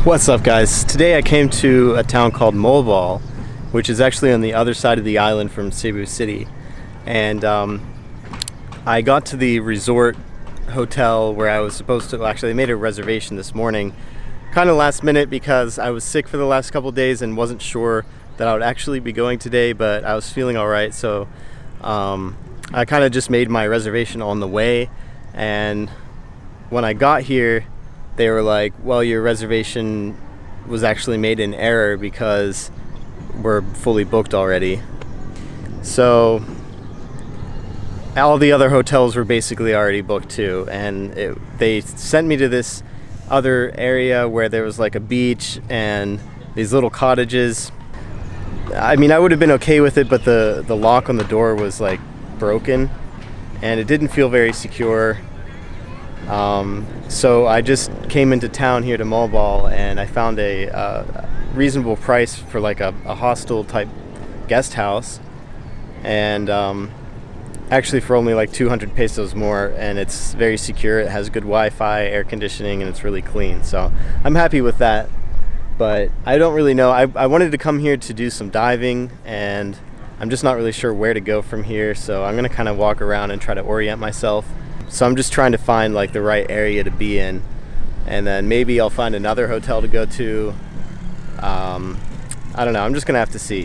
What's up, guys? Today I came to a town called Moalbal, which is actually on the other side of the island from Cebu City. And I got to the resort hotel where I was supposed to, actually I made a reservation this morning, kind of last minute because I was sick for the last couple days and wasn't sure that I would actually be going today, but I was feeling alright, so I kind of just made my reservation on the way. And when I got here, they were like, well, your reservation was actually made in error because we're fully booked already. So all the other hotels were basically already booked too, and they sent me to this other area where there was like a beach and these little cottages. I mean, I would have been okay with it, but the lock on the door was like broken and it didn't feel very secure. So I just came into town here to Moalbal, and I found a reasonable price for like a hostel type guest house, and actually for only like 200 pesos more, and it's very secure. It has good Wi-Fi, air conditioning, and it's really clean, so I'm happy with that. But I don't really know. I wanted to come here to do some diving, and I'm just not really sure where to go from here, so I'm gonna kind of walk around and try to orient myself. So I'm just trying to find like the right area to be in, and then maybe I'll find another hotel to go to. I don't know, I'm just gonna have to see.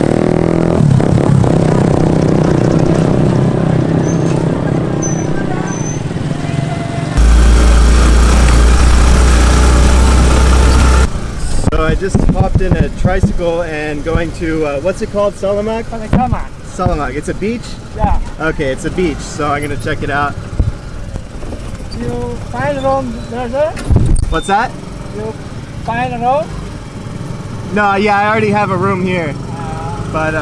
So I just hopped in a tricycle and going to, what's it called, Salamak? Salamak, it's a beach? Yeah. Okay, it's a beach, so I'm gonna check it out. You find a room there, sir? What's that? You find a room? No, yeah, I already have a room here. But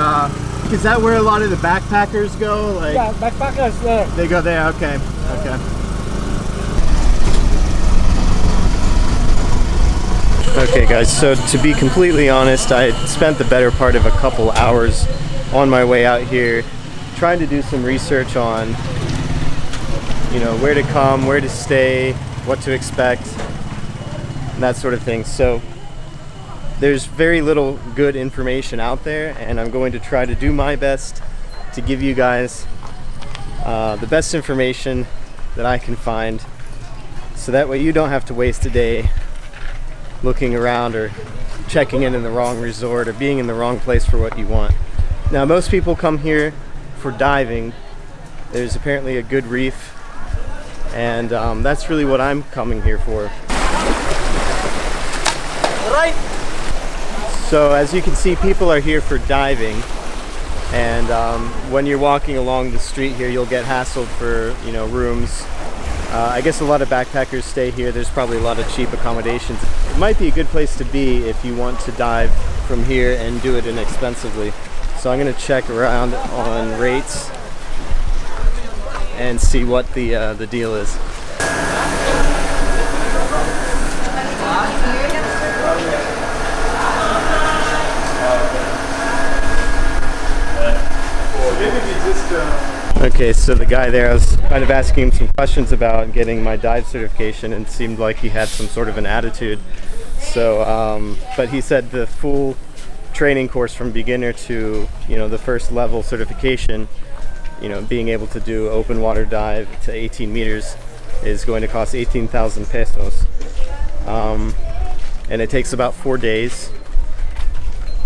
is that where a lot of the backpackers go? Like, yeah, backpackers there. They go there, okay. Okay. Okay guys, so to be completely honest, I spent the better part of a couple hours on my way out here trying to do some research on, you know, where to come, where to stay, what to expect, and that sort of thing. So there's very little good information out there, and I'm going to try to do my best to give you guys the best information that I can find, so that way you don't have to waste a day looking around or checking in the wrong resort or being in the wrong place for what you want. Now, most people come here for diving. There's apparently a good reef, and that's really what I'm coming here for. Right. So as you can see, people are here for diving, and when you're walking along the street here, you'll get hassled for, you know, rooms. I guess a lot of backpackers stay here. There's probably a lot of cheap accommodations. It might be a good place to be if you want to dive from here and do it inexpensively. So I'm going to check around on rates and see what the deal is. Okay, so the guy there, I was kind of asking him some questions about getting my dive certification, and it seemed like he had some sort of an attitude. So, but he said the full training course from beginner to, you know, the first level certification, you know, being able to do open water dive to 18 meters is going to cost 18,000 pesos. And it takes about 4 days.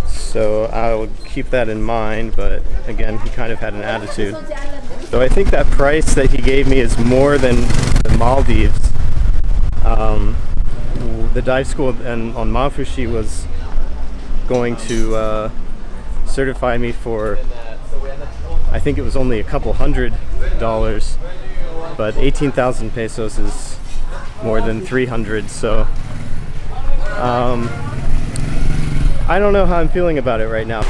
So I'll keep that in mind, but again, he kind of had an attitude. So I think that price that he gave me is more than the Maldives. The dive school on Mafushi was going to certify me for, I think it was only a couple $100, but 18,000 pesos is more than 300, so I don't know how I'm feeling about it right now.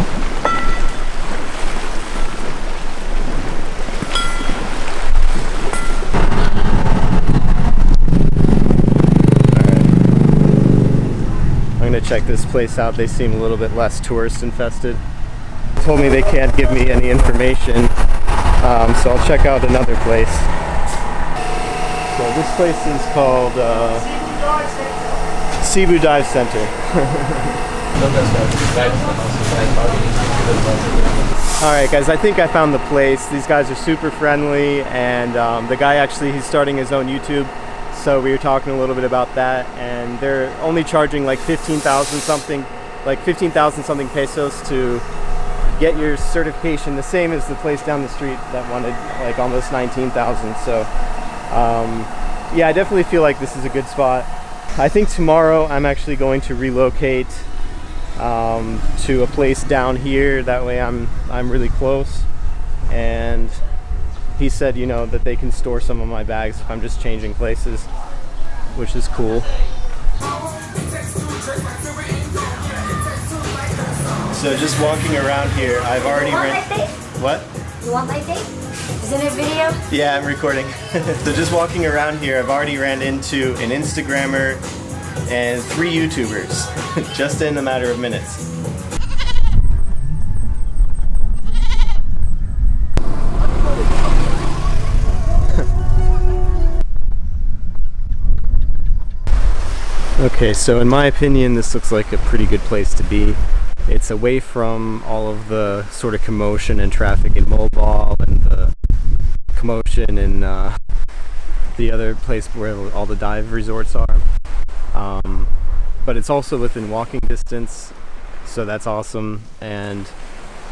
I'm gonna check this place out. They seem a little bit less tourist infested. They told me they can't give me any information, so I'll check out another place. So this place is called Cebu Dive Center. Alright guys, I think I found the place. These guys are super friendly, and the guy actually, he's starting his own YouTube, so we were talking a little bit about that, and they're only charging like 15,000 something pesos to get your certification, the same as the place down the street that wanted like almost 19,000. So yeah, I definitely feel like this is a good spot. I think tomorrow I'm actually going to relocate to a place down here. That way I'm really close, and he said, you know, that they can store some of my bags if I'm just changing places, which is cool. So just walking around here, I've already What? You want my tape? Is it a video? Yeah, I'm recording. So just walking around here, I've already ran into an Instagrammer and 3 YouTubers just in a matter of minutes. Okay, so in my opinion, this looks like a pretty good place to be. It's away from all of the sort of commotion and traffic in Moalbal and the commotion in the other place where all the dive resorts are. But it's also within walking distance, so that's awesome. And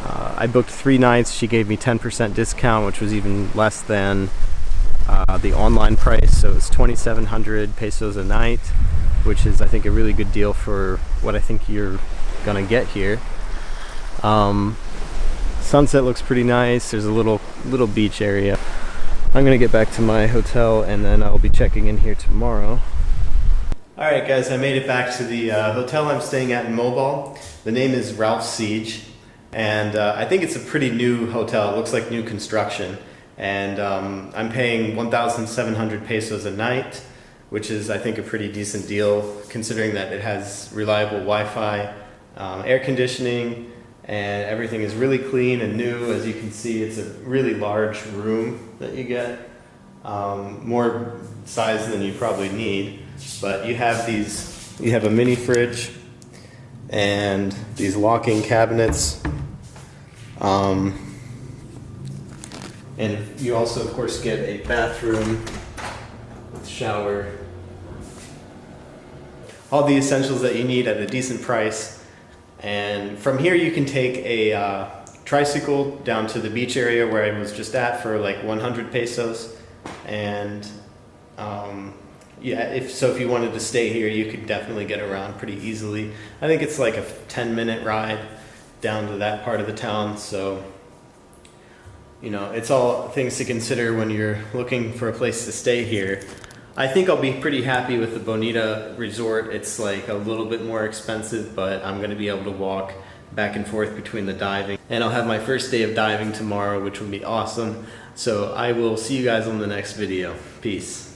I booked 3 nights. She gave me 10% discount, which was even less than the online price, so it's 2,700 pesos a night, which is, I think, a really good deal for what I think you're gonna get here. Sunset looks pretty nice. There's a little beach area. I'm gonna get back to my hotel, and then I'll be checking in here tomorrow. Alright guys, I made it back to the hotel I'm staying at in Moalbal. The name is Ralph's Siege, and I think it's a pretty new hotel. It looks like new construction, and I'm paying 1,700 pesos a night, which is, I think, a pretty decent deal considering that it has reliable Wi-Fi, air conditioning, and everything is really clean and new. As you can see, it's a really large room that you get, more size than you probably need. But you have a mini fridge and these locking cabinets, and you also, of course, get a bathroom with shower. All the essentials that you need at a decent price. And from here you can take a tricycle down to the beach area where I was just at for like 100 pesos. And yeah, if you wanted to stay here, you could definitely get around pretty easily. I think it's like a 10-minute ride down to that part of the town. So, you know, it's all things to consider when you're looking for a place to stay here. I think I'll be pretty happy with the Bonita Resort. It's like a little bit more expensive, but I'm going to be able to walk back and forth between the diving. And I'll have my first day of diving tomorrow, which will be awesome. So I will see you guys on the next video. Peace.